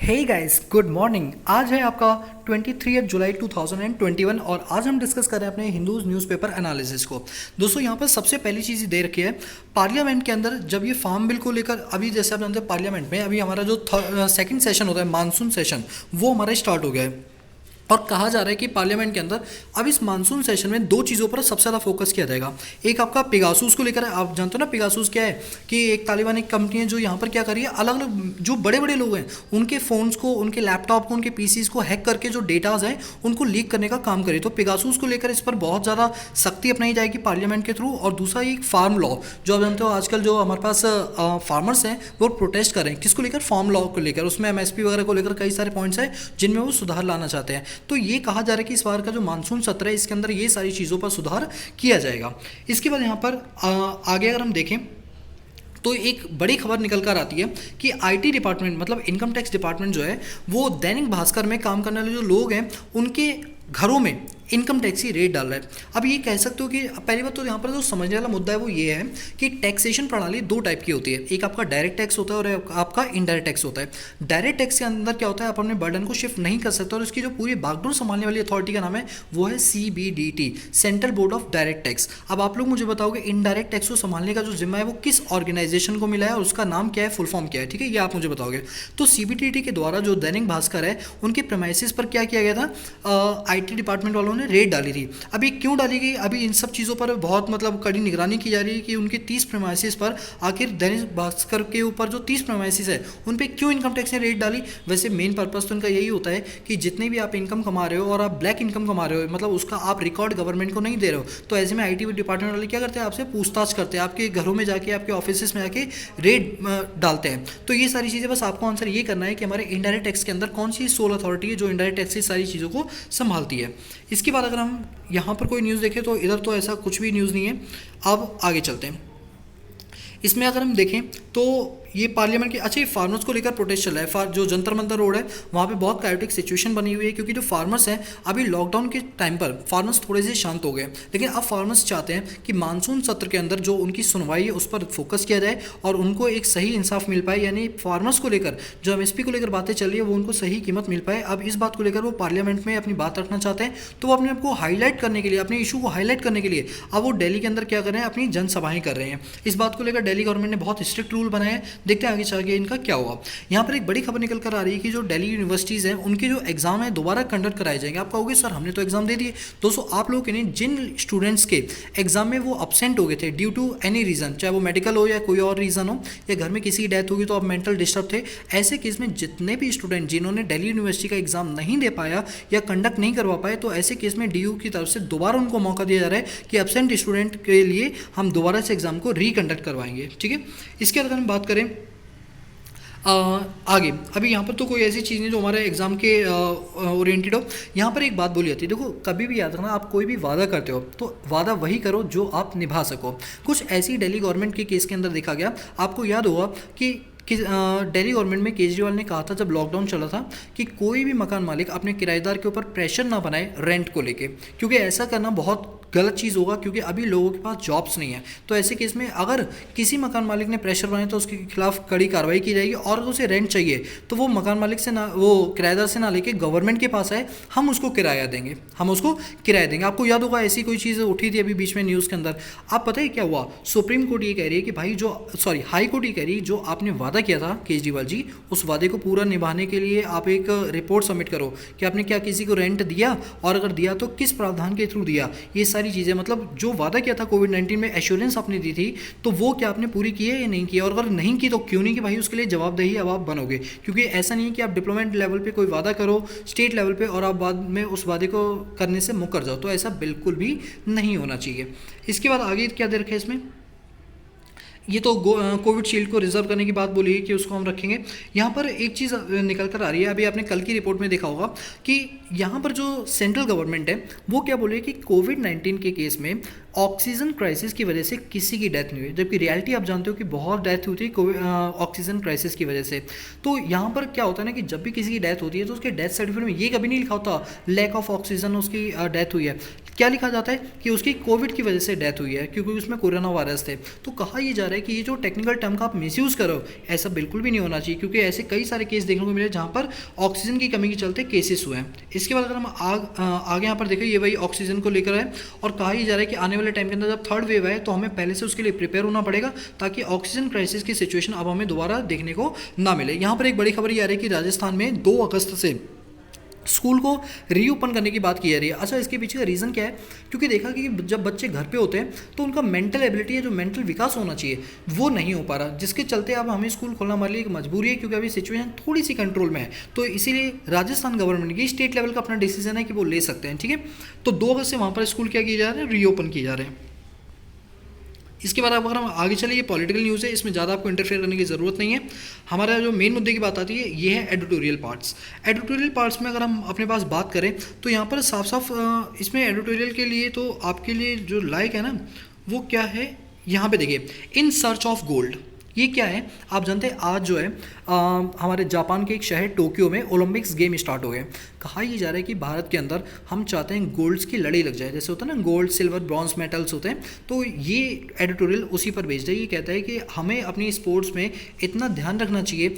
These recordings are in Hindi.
Hey guys, good morning. आज है आपका 23 जुलाई 2021 और आज हम डिस्कस कर रहे हैं अपने हिंदूज न्यूज़पेपर एनालिसिस को। दोस्तों यहाँ पर सबसे पहली चीज़ दे रखी है पार्लियामेंट के अंदर जब ये फार्म बिल को लेकर अभी जैसे आप जानते हैं पार्लियामेंट में अभी हमारा जो सेकंड सेशन होता है मानसून सेशन वो हमारा स्टार्ट हो गया है। और कहा जा रहा है कि पार्लियामेंट के अंदर अब इस मानसून सेशन में दो चीज़ों पर सबसे ज़्यादा फोकस किया जाएगा। एक आपका पिगासूस को लेकर, आप जानते हो ना पिगासूस क्या है, कि एक तालिबानी कंपनी है जो यहाँ पर क्या कर रही है, अलग अलग जो बड़े बड़े लोग हैं उनके फ़ोन्स को, उनके लैपटॉप को, उनके पीसीज को हैक करके जो डेटाज हैं उनको लीक करने का काम करे। तो पिगासूस को लेकर इस पर बहुत ज़्यादा सख्ती अपनाई जाएगी पार्लियामेंट के थ्रू। और दूसरा एक फार्म लॉ, जो आप जानते हो आजकल जो हमारे पास फार्मर्स हैं वो प्रोटेस्ट कर रहे हैं किसको लेकर, फार्म लॉ को लेकर। उसमें एमएसपी वगैरह को लेकर कई सारे पॉइंट्स हैं जिनमें वो सुधार लाना चाहते हैं। तो ये कहा जा रहा है कि इस बार का जो मानसून सत्र है इसके अंदर ये सारी चीज़ों पर सुधार किया जाएगा। इसके बाद यहाँ पर आगे अगर हम देखें तो एक बड़ी खबर निकल कर आती है कि आईटी डिपार्टमेंट मतलब इनकम टैक्स डिपार्टमेंट जो है वो दैनिक भास्कर में काम करने वाले जो लोग हैं उनके घरों में इनकम टैक्स की रेट डाल रहा है। अब ये कह सकते हो कि पहली बात तो यहाँ पर जो समझने वाला मुद्दा है वो ये है कि टैक्सेशन प्रणाली दो टाइप की होती है, एक आपका डायरेक्ट टैक्स होता है और आपका इनडायरेक्ट टैक्स होता है। डायरेक्ट टैक्स के अंदर क्या होता है, आप अपने बर्डन को शिफ्ट नहीं कर सकते और इसकी जो पूरी बागडोर संभालने वाली अथॉरिटी का नाम है वो है CBDT, central board of direct tax. अब आप लोग मुझे बताओगे इनडायरेक्ट टैक्स को संभालने का जो जिम्मा है वो किस ऑर्गेनाइजेशन को मिला है और उसका नाम क्या है, फुल फॉर्म क्या है, ठीक है, ये आप मुझे बताओगे। तो CBDT के द्वारा जो दैनिक भास्कर है उनके प्रेमाइसिस पर क्या किया गया था, IT डिपार्टमेंट वालों ने रेट डाली थी। अभी क्यों डाली गई, अभी इन सब चीज़ों पर बहुत मतलब कड़ी निगरानी की जा रही है कि उनके 30 प्रेमाइसिस पर आखिर दैनिक भास्कर के ऊपर जो 30 प्रेमाइसिस है उन पे क्यों इनकम टैक्स ने रेट डाली। वैसे मेन पर्पस तो उनका यही होता है कि जितने भी आप इनकम कमा रहे हो और आप ब्लैक इनकम कमा रहे हो मतलब उसका आप रिकॉर्ड गवर्नमेंट को नहीं दे रहे हो, तो ऐसे में IT डिपार्टमेंट वाले क्या करते हैं, आपसे पूछताछ करते हैं, आपके घरों में जाके आपके ऑफिस में जाके रेट डालते हैं। तो ये सारी चीज़ें बस आपको आंसर ये करना है कि हमारे इनडायरेक्ट टैक्स के अंदर कौन सी सोल अथॉरिटी है जो इनडायरेक्ट टैक्स से सारी चीज़ों को संभालती है। इसके बाद अगर हम यहाँ पर कोई न्यूज़ देखें तो इधर तो ऐसा कुछ भी न्यूज़ नहीं है। अब आगे चलते हैं। इसमें अगर हम देखें तो ये पार्लियामेंट के, अच्छा ये फार्मर्स को लेकर प्रोटेस्ट चल रहा है। जो जंतर मंतर रोड है वहाँ पे बहुत कायोटिक सिचुएशन बनी हुई है क्योंकि जो फार्मर्स हैं अभी लॉकडाउन के टाइम पर फार्मर्स थोड़े से शांत हो गए, लेकिन अब फार्मर्स चाहते हैं कि मानसून सत्र के अंदर जो उनकी सुनवाई है उस पर फोकस किया जाए और उनको एक सही इंसाफ मिल पाए, यानी फार्मर्स को लेकर जो MSP को लेकर बातें चल रही है वो उनको सही कीमत मिल पाए। अब इस बात को लेकर वो पार्लियामेंट में अपनी बात रखना चाहते हैं, तो वो अपने आप को हाईलाइट करने के लिए, अपने इशू को हाईलाइट करने के लिए अब वो दिल्ली के अंदर क्या कर रहे हैं, अपनी जनसभाएं कर रहे हैं। इस बात को लेकर दिल्ली गवर्नमेंट ने बहुत स्ट्रिक्ट रूल बनाए हैं, देखते हैं आगे चल के इनका क्या हुआ। यहाँ पर एक बड़ी खबर निकल कर आ रही है कि जो दिल्ली यूनिवर्सिटीज़ हैं उनके जो एग्जाम है दोबारा कंडक्ट कराए जाएंगे। आप कहोगे सर हमने तो एग्जाम दे दिए। दोस्तों आप लोगों के नहीं, जिन स्टूडेंट्स के एग्जाम में वो अपसेंट हो गए थे ड्यू टू एनी रीज़न, चाहे वो मेडिकल हो या कोई और रीज़न हो या घर में किसी की डेथ होगी तो आप मेंटल डिस्टर्ब थे, ऐसे केस में जितने भी स्टूडेंट जिन्होंने दिल्ली यूनिवर्सिटी का एग्जाम नहीं दे पाया या कंडक्ट नहीं करवा पाए, तो ऐसे केस में DU की तरफ से दोबारा उनको मौका दिया जा रहा है कि एब्सेंट स्टूडेंट के लिए हम दोबारा से एग्जाम को रिकंडक्ट करवाएंगे, ठीक है। इसके अगर हम बात करें आगे, अभी यहाँ पर तो कोई ऐसी चीज़ नहीं जो हमारे एग्ज़ाम के ओरिएंटेड हो। यहाँ पर एक बात बोली जाती है, देखो कभी भी याद रखना, आप कोई भी वादा करते हो तो वादा वही करो जो आप निभा सको। कुछ ऐसी दिल्ली गवर्नमेंट के केस के अंदर देखा गया, आपको याद होगा कि दिल्ली गवर्नमेंट में केजरीवाल ने कहा था जब लॉकडाउन चला था कि कोई भी मकान मालिक अपने किराएदार के ऊपर प्रेशर ना बनाए रेंट को लेके, क्योंकि ऐसा करना बहुत गलत चीज़ होगा क्योंकि अभी लोगों के पास जॉब्स नहीं है। तो ऐसे केस में अगर किसी मकान मालिक ने प्रेशर बनाया तो उसके खिलाफ कड़ी कार्रवाई की जाएगी और अगर उसे रेंट चाहिए तो वो मकान मालिक से ना, वो किराएदार से ना लेके गवर्नमेंट के पास आए, हम उसको किराया देंगे, हम उसको किराया देंगे। आपको याद होगा ऐसी कोई चीज़ उठी थी अभी बीच में न्यूज़ के अंदर। आप पता है क्या हुआ, सुप्रीम कोर्ट ये कह रही है कि भाई हाई कोर्ट ये कह रही है जो आपने वादा किया था केजरीवाल जी, उस वादे को पूरा निभाने के लिए आप एक रिपोर्ट सबमिट करो कि आपने क्या किसी को रेंट दिया और अगर दिया तो किस प्रावधान के थ्रू दिया। ये सारी चीज़ें मतलब जो वादा किया था कोविड-19 में एश्योरेंस आपने दी थी तो वो क्या आपने पूरी की है या नहीं की, और अगर नहीं की तो क्यों नहीं की, भाई उसके लिए जवाबदेही अब आप बनोगे। क्योंकि ऐसा नहीं है कि आप डिप्लोमेट लेवल पे कोई वादा करो स्टेट लेवल पे और आप बाद में उस वादे को करने से मुकर जाओ, तो ऐसा बिल्कुल भी नहीं होना चाहिए। इसके बाद आगे क्या दे रखे हैं इसमें, ये तो कोविड शील्ड को रिजर्व करने की बात बोली है कि उसको हम रखेंगे। यहाँ पर एक चीज़ निकल कर आ रही है, अभी आपने कल की रिपोर्ट में देखा होगा कि यहाँ पर जो सेंट्रल गवर्नमेंट है वो क्या बोले कि कोविड-19 के केस में ऑक्सीजन क्राइसिस की वजह से किसी की डेथ नहीं हुई, जबकि रियलिटी आप जानते हो कि बहुत डेथ हुई थी ऑक्सीजन क्राइसिस की वजह से। तो यहाँ पर क्या होता है ना कि जब भी किसी की डेथ होती है तो उसके डेथ सर्टिफिकेट में ये कभी नहीं लिखा होता लैक ऑफ ऑक्सीजन उसकी डेथ हुई है, क्या लिखा जाता है कि उसकी कोविड की वजह से डेथ हुई है क्योंकि उसमें कोरोना वायरस थे। तो कहा यह जा रहा है कि ये जो टेक्निकल टर्म का आप मिसयूज़ करो, ऐसा बिल्कुल भी नहीं होना चाहिए, क्योंकि ऐसे कई सारे केस देखने को मिले जहाँ पर ऑक्सीजन की कमी के चलते केसेस हुए हैं। इसके बाद अगर हम आगे यहाँ पर देखें, ये वही ऑक्सीजन को लेकर है और कहा यह जा रहा है कि आने वाले टाइम के अंदर जब थर्ड वेव आए तो हमें पहले से उसके लिए प्रिपेयर होना पड़ेगा, ताकि ऑक्सीजन क्राइसिस की सिचुएशन अब हमें दोबारा देखने को ना मिले। यहाँ पर एक बड़ी खबर ये आ रही है कि राजस्थान में 2 अगस्त से स्कूल को रीओपन करने की बात की जा रही है। अच्छा, इसके पीछे का रीज़न क्या है? क्योंकि देखा कि जब बच्चे घर पे होते हैं तो उनका मेंटल एबिलिटी है, जो मेंटल विकास होना चाहिए, वो नहीं हो पा रहा, जिसके चलते अब हमें स्कूल खोलना हमारे लिए एक मजबूरी है, क्योंकि अभी सिचुएशन थोड़ी सी कंट्रोल में है। तो इसीलिए राजस्थान गवर्नमेंट की स्टेट लेवल का अपना डिसीजन है कि वो ले सकते हैं, ठीक है। तो 2 अगस्त से वहाँ पर स्कूल क्या किए जा रहे हैं, रीओपन किए जा रहे हैं। इसके बाद अगर हम आगे चले, ये पॉलिटिकल न्यूज़ है, इसमें ज़्यादा आपको इंटरफेयर करने की ज़रूरत नहीं है। हमारा जो मेन मुद्दे की बात आती है ये है एडिटोरियल पार्ट्स। एडिटोरियल पार्ट्स में अगर हम अपने पास बात करें तो यहाँ पर साफ साफ इसमें एडिटोरियल के लिए तो आपके लिए जो लाइक है ना, वो क्या है, यहाँ पे देखिए, इन सर्च ऑफ गोल्ड। ये क्या है आप जानते हैं? आज जो है हमारे जापान के एक शहर टोक्यो में ओलंपिक्स गेम स्टार्ट हो गए। कहा यह जा रहा है कि भारत के अंदर हम चाहते हैं गोल्ड्स की लड़ाई लग जाए, जैसे होता है ना गोल्ड सिल्वर ब्रॉन्ज मेडल्स होते हैं। तो ये एडिटोरियल उसी पर बेस्ड है। ये कहता है कि हमें अपनी स्पोर्ट्स में इतना ध्यान रखना चाहिए,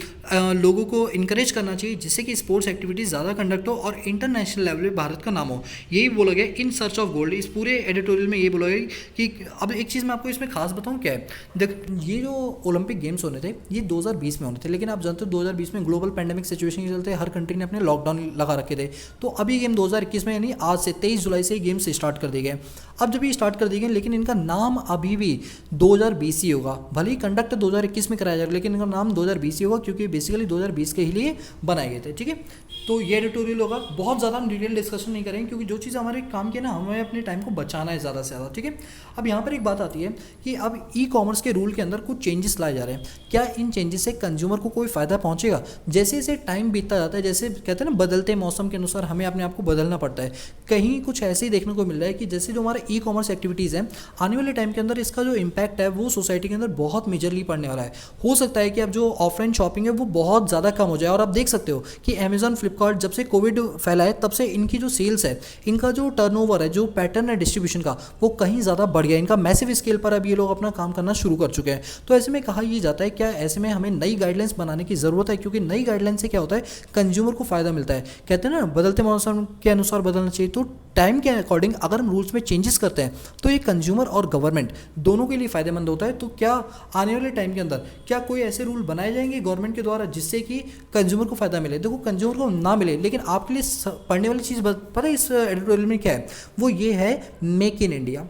लोगों को इनकरेज करना चाहिए, जिससे कि स्पोर्ट्स एक्टिविटीज़ ज़्यादा कंडक्ट हो और इंटरनेशनल लेवल पे भारत का नाम हो। यही बोला गया इन सर्च ऑफ गोल्ड। इस पूरे एडिटोरियल में ये बोला गया कि अब एक चीज़ मैं आपको इसमें खास बताऊँ क्या है, देख, ये जो ओलंपिक गेम्स होने थे ये 2020 में होने थे, लेकिन आप जानते हो 2020 में ग्लोबल पैंडेमिक सिचुएशन के चलते हर कंट्री ने अपने लॉकडाउन लगा रखे थे। तो अभी गेम 2021 में, यानी आज से 23 जुलाई से गेम्स स्टार्ट कर दिए गए। अब जब ये स्टार्ट कर दिए गए, लेकिन इनका नाम अभी भी 2020 ही होगा। भले ही कंडक्ट 2021 में कराया जाएगा, लेकिन इनका नाम 2020 ही होगा, क्योंकि बेसिकली 2020 के ही लिए बनाए गए थे, ठीक है। तो ये एडिटोरियल होगा, बहुत ज़्यादा हम डिटेल डिस्कशन नहीं करेंगे, क्योंकि जो चीज़ हमारे काम की ना, हमें अपने टाइम को बचाना है ज़्यादा से ज़्यादा, ठीक है। अब यहाँ पर एक बात आती है कि अब ई कॉमर्स के रूल के अंदर कुछ चेंजेस लाए जा रहे हैं। क्या इन चेंजेस से कंज्यूमर को कोई फ़ायदा पहुँचेगा? जैसे जैसे टाइम बीतता जाता है, जैसे कहते हैं ना, बदलते मौसम के अनुसार हमें अपने आप को बदलना पड़ता है। कहीं कुछ ऐसे ही देखने को मिल रहा है कि जैसे जो हमारा ई कॉमर्स एक्टिविटीज़ है, आने वाले टाइम के अंदर इसका जो इम्पैक्ट है वो सोसाइटी के अंदर बहुत मेजरली पड़ने वाला है। हो सकता है कि अब जो ऑफलाइन शॉपिंग है वो बहुत ज़्यादा कम हो जाए। और आप देख सकते हो कि अमेजॉन, फ्लिपकार्ट, जब से कोविड फैला है तब से इनकी जो सेल्स है, इनका जो टर्नओवर है, जो पैटर्न है डिस्ट्रीब्यूशन का, वो कहीं ज़्यादा बढ़ गया। इनका मैसिव स्केल पर अब ये लोग अपना काम करना शुरू कर चुके हैं। तो ऐसे में कहा यह जाता है, क्या ऐसे में हमें नई गाइडलाइंस बनाने की ज़रूरत है? क्योंकि नई गाइडलाइन से क्या होता है, कंज्यूमर को फ़ायदा मिलता है। कहते हैं ना, बदलते मौसम के अनुसार बदलना चाहिए। तो टाइम के अकॉर्डिंग अगर हम रूल्स में चेंजेस करते हैं तो ये कंज्यूमर और गवर्नमेंट दोनों के लिए फ़ायदेमंद होता है। तो क्या आने वाले टाइम के अंदर क्या कोई ऐसे रूल बनाए जाएंगे गवर्नमेंट के द्वारा जिससे कि कंज्यूमर को फ़ायदा मिले? देखो, कंज्यूमर को ना मिले, लेकिन आपके लिए पढ़ने वाली चीज़ पता है इस एडिटोरियल में क्या है? वो ये है, मेक इन इंडिया।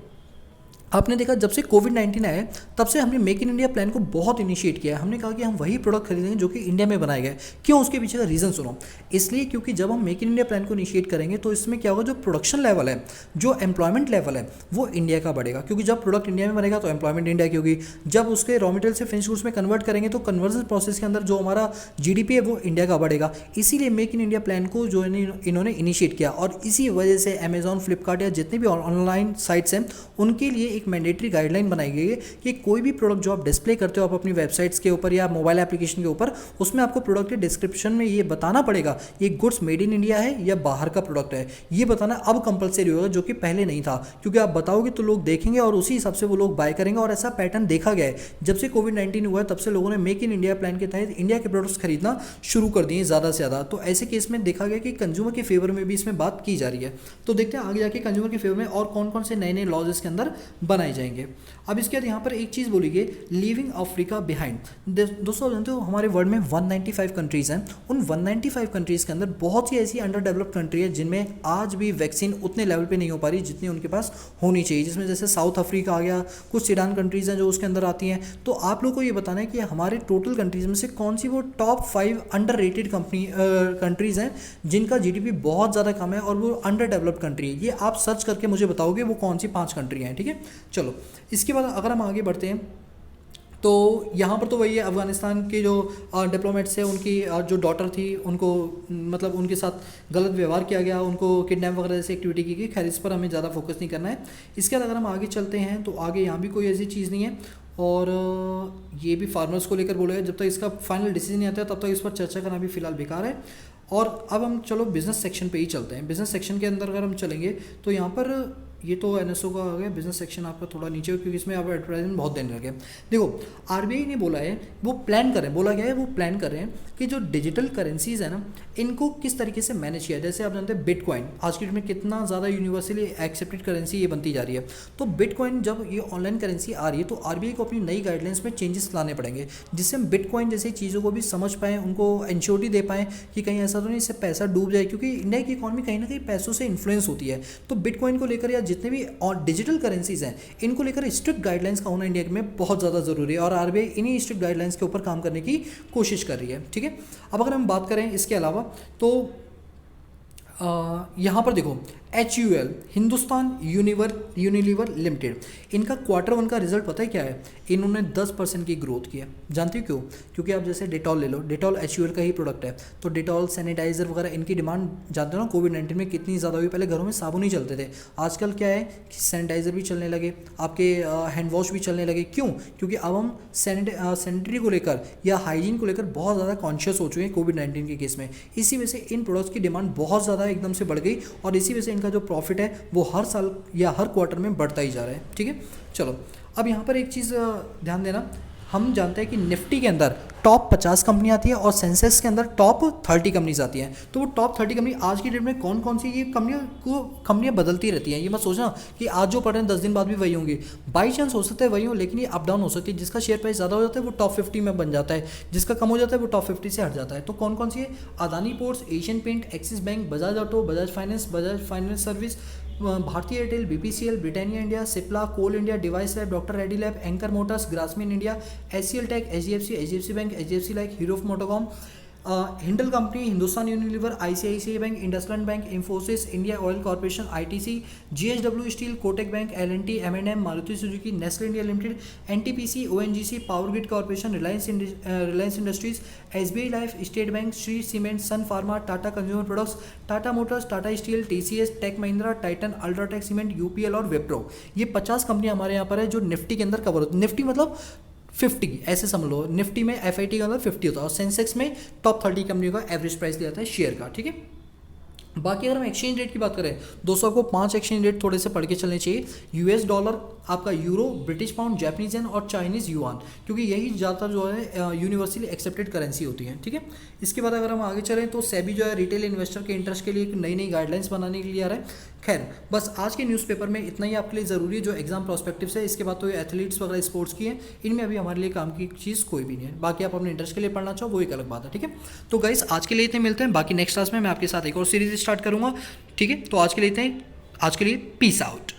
आपने देखा जब से कोविड-19 आया तब से हमने मेक इन इंडिया प्लान को बहुत इनिशिएट किया है। हमने कहा कि हम वही प्रोडक्ट खरीदेंगे जो कि इंडिया में बनाए गए। क्यों? उसके पीछे का रीज़न सुनो। इसलिए क्योंकि जब हम मेक इन इंडिया प्लान को इनिशिएट करेंगे तो इसमें क्या होगा, जो प्रोडक्शन लेवल है, जो एम्प्लॉयमेंट लेवल है, वो इंडिया का बढ़ेगा। क्योंकि जब प्रोडक्ट इंडिया में बनेगा तो एम्प्लॉयमेंट इंडिया की होगी। जब उसके रॉ मटेरियल से फिनिश गुड्स में कन्वर्ट करेंगे तो कन्वर्जन प्रोसेस के अंदर जो हमारा जीडीपी है वो इंडिया का बढ़ेगा। इसीलिए मेक इन इंडिया प्लान को जो इन्होंने इनिशिएट किया, और इसी वजह से अमेजॉन, फ्लिपकार्ट या जितने भी ऑनलाइन साइट्स हैं उनके लिए एक मैंडेटरी गाइडलाइन बनाई गई है कि कोई भी प्रोडक्ट जो आप डिस्प्ले करते हो आप अपनी वेबसाइट्स के ऊपर या मोबाइल एप्लीकेशन के ऊपर, उसमें आपको प्रोडक्ट के डिस्क्रिप्शन में ये बताना पड़ेगा ये गुड्स मेड इन इंडिया है या बाहर का प्रोडक्ट है। ये बताना अब कंपलसरी होगा, जो कि पहले नहीं था। क्योंकि आप बताओगे तो लोग देखेंगे और उसी हिसाब से वो लोग बाय करेंगे। और ऐसा पैटर्न देखा गया है, जब से कोविड-19 हुआ है तब से लोगों ने मेक इन इंडिया प्लान के तहत इंडिया के प्रोडक्ट्स खरीदना शुरू कर दिए ज़्यादा से ज़्यादा। तो ऐसे केस में देखा गया कि कंज्यूमर के फेवर में भी इसमें बात की जा रही है। तो देखते हैं आगे जाके कंज्यूमर के फेवर में और कौन कौन से नए नए लॉज इसके अंदर बनाए जाएंगे। अब इसके बाद यहाँ पर एक चीज़ बोली गई, लीविंग अफ्रीका बिहाइंड। दोस्तों जानते हो हमारे वर्ल्ड में 195 कंट्रीज़ हैं। उन 195 कंट्रीज़ के अंदर बहुत सी ऐसी अंडर डेवलप्ड कंट्री है जिनमें आज भी वैक्सीन उतने लेवल पे नहीं हो पा रही जितनी उनके पास होनी चाहिए। जिसमें जैसे साउथ अफ्रीका आ गया, कुछ सीडान कंट्रीज़ हैं जो उसके अंदर आती हैं। तो आप लोग को ये बताना है कि हमारे टोटल कंट्रीज़ में से कौन सी वो टॉप 5 अंडर रेटेड कंट्रीज़ हैं जिनका जीडीपी बहुत ज़्यादा कम है और वो अंडर डेवलप्ड कंट्री है। ये आप सर्च करके मुझे बताओगे वो कौन सी 5 कंट्री हैं, ठीक है। चलो, इसके बाद अगर हम आगे बढ़ते हैं तो यहाँ पर तो वही है, अफ़गानिस्तान के जो डिप्लोमेट्स है उनकी जो डॉटर थी उनको मतलब उनके साथ गलत व्यवहार किया गया, उनको किडनैप वगैरह जैसी एक्टिविटी की गई। खैर, इस पर हमें ज़्यादा फोकस नहीं करना है। इसके बाद अगर हम आगे चलते हैं तो आगे यहाँ भी कोई ऐसी चीज़ नहीं है। और ये भी फार्मर्स को लेकर बोला है, जब तक इसका फाइनल डिसीजन नहीं आता है तब तक इस पर चर्चा करना भी फिलहाल बेकार है। और अब हम चलो बिज़नेस सेक्शन पे ही चलते हैं। बिज़नेस सेक्शन के अंदर अगर हम चलेंगे तो यहाँ पर ये तो एनएसओ का हो गया बिजनेस सेक्शन आपका थोड़ा नीचे, क्योंकि इसमें आप एडवर्टाइजमेंट बहुत देने लगे। देखो आरबीआई ने बोला है, वो प्लान कर रहे हैं, बोला गया है वो प्लान कर रहे हैं कि जो डिजिटल करेंसीज है ना, इनको किस तरीके से मैनेज किया। जैसे आप जानते हैं बिटकॉइन आज की डेट में कितना ज़्यादा यूनिवर्सली एक्सेप्टेड करेंसी ये बनती जा रही है। तो बिटकॉइन जब ये ऑनलाइन करेंसी आ रही है तो आरबीआई को अपनी नई गाइडलाइंस में चेंजेस लाने पड़ेंगे, जिससे हम बिटकॉइन जैसी चीज़ों को भी समझ पाएँ, उनको इंश्योरिटी दे पाएँ कि कहीं ऐसा तो नहीं इससे पैसा डूब जाए, क्योंकि इंडिया की इकॉनमी कहीं ना कहीं पैसों से इन्फ्लुएंस होती है। तो बिटकॉइन को लेकर या जितने भी और डिजिटल करेंसीज हैं इनको लेकर स्ट्रिक्ट गाइडलाइंस का होना इंडिया में बहुत ज़्यादा ज़रूरी है, और आरबीआई इन्हीं स्ट्रिक्ट गाइडलाइंस के ऊपर काम करने की कोशिश कर रही है। ठीक है, अब अगर हम बात करें इसके अलावा तो यहाँ पर देखो HUL हिंदुस्तान यूनिलीवर लिमिटेड, इनका Q1 का रिजल्ट पता है क्या है? इन्होंने 10% की ग्रोथ की है। जानते हो क्यों? क्योंकि आप जैसे डेटॉल ले लो, डेटॉल HUL का ही प्रोडक्ट है, तो डेटॉल सैनिटाइजर वगैरह इनकी डिमांड जानते हो ना कोविड-19 में कितनी ज़्यादा हुई। पहले घरों में साबुन ही चलते थे, आजकल क्या है कि सैनिटाइज़र भी चलने लगे, आपके हैंड वॉश भी चलने लगे। क्यों? क्योंकि अब हम सैनिटरी को लेकर या हाइजीन को लेकर बहुत ज़्यादा कॉन्शियस हो चुके हैं कोविड-19 के केस में। इसी वजह से इन प्रोडक्ट्स की डिमांड बहुत ज़्यादा एकदम से बढ़ गई, और इसी वजह से इनका जो प्रॉफिट है वो हर साल या हर क्वार्टर में बढ़ता ही जा रहा है। ठीक है, चलो अब यहाँ पर एक चीज़ ध्यान देना, हम जानते हैं कि निफ्टी के अंदर टॉप 50 कंपनी आती है और सेंसेक्स के अंदर टॉप 30 कंपनीज आती हैं। तो वो टॉप 30 कंपनी आज की डेट में कौन कौन सी ये कंपनियां बदलती रहती हैं। ये मत सोचना कि आज जो पढ़ रहे हैं 10 दिन बाद भी वही होंगी, बाई चांस हो सकता है वही हो, लेकिन ये अप डाउन हो सकती है। जिसका शेयर प्राइस ज़्यादा हो जाता है वो टॉप 50 में बन जाता है, जिसका कम हो जाता है वो टॉप 50 से हट जाता है। तो कौन कौन सी है? Adani Ports, Asian Paint, Axis Bank, Bajaj Auto, Bajaj Finance Service, Bharti Airtel, BPCL, Britannia India, Cipla, Coal India, Divi's Lab, Doctor Reddy Lab, एंकर Motors, Grasim India, HCL Tech, HDFC Bank, HDFC Life, Hero MotoCorp, Hindal company, Hindustan Unilever, ICICI Bank, IndusInd Bank, Infosys, India Oil Corporation, ITC, JSW Steel, Kotak Bank, LNT, MNM, Maruti Suzuki, Nestle India Limited, NTPC, ONGC, Power Grid Corporation, Reliance industries, SBI Life, State Bank, Shree Cement, Sun Pharma, Tata Consumer Products, Tata Motors, Tata Steel, TCS, Tech Mahindra, Titan, UltraTech Cement, UPL और विप्रो। ये 50 कंपनियां हमारे यहाँ पर है जो निफ्टी के अंदर कवर होती है। निफ्टी मतलब 50 ऐसे समझ लो, निफ्टी में एफआईटी का अंदर 50 होता है और सेंसेक्स में टॉप 30 कंपनियों का एवरेज प्राइस दिया जाता है शेयर का। ठीक है, बाकी अगर हम एक्सचेंज रेट की बात करें दोस्तों, आपको 5 एक्सचेंज रेट थोड़े से पढ़ के चलने चाहिए। यूएस डॉलर, आपका euro, British pound, Japanese yen और चाइनीज़ युआन, क्योंकि यही ज़्यादातर जो है यूनिवर्सली एक्सेप्टेड करेंसी होती है। ठीक है, इसके बाद अगर हम आगे चलें तो सेबी जो है रिटेल इन्वेस्टर के इंटरेस्ट के लिए एक नई गाइडलाइंस बनाने के लिए आ रहा है। खैर बस आज के न्यूज़पेपर में इतना ही आपके लिए ज़रूरी है जो एग्जाम प्रोस्पेक्टिव है। इसके बाद तो ये एथलीट्स वगैरह स्पोर्ट्स की है, इनमें अभी हमारे लिए काम की चीज़ कोई भी नहीं है। बाकी आप अपने इंटरेस्ट के लिए पढ़ना चाहो वो एक अलग बात है। ठीक है, तो गाइस आज के लिए इतने मिलते हैं, बाकी नेक्स्ट क्लास में मैं आपके साथ एक और सीरीज स्टार्ट करूँगा। ठीक है, तो आज के लिए इतने, आज के लिए पीस आउट।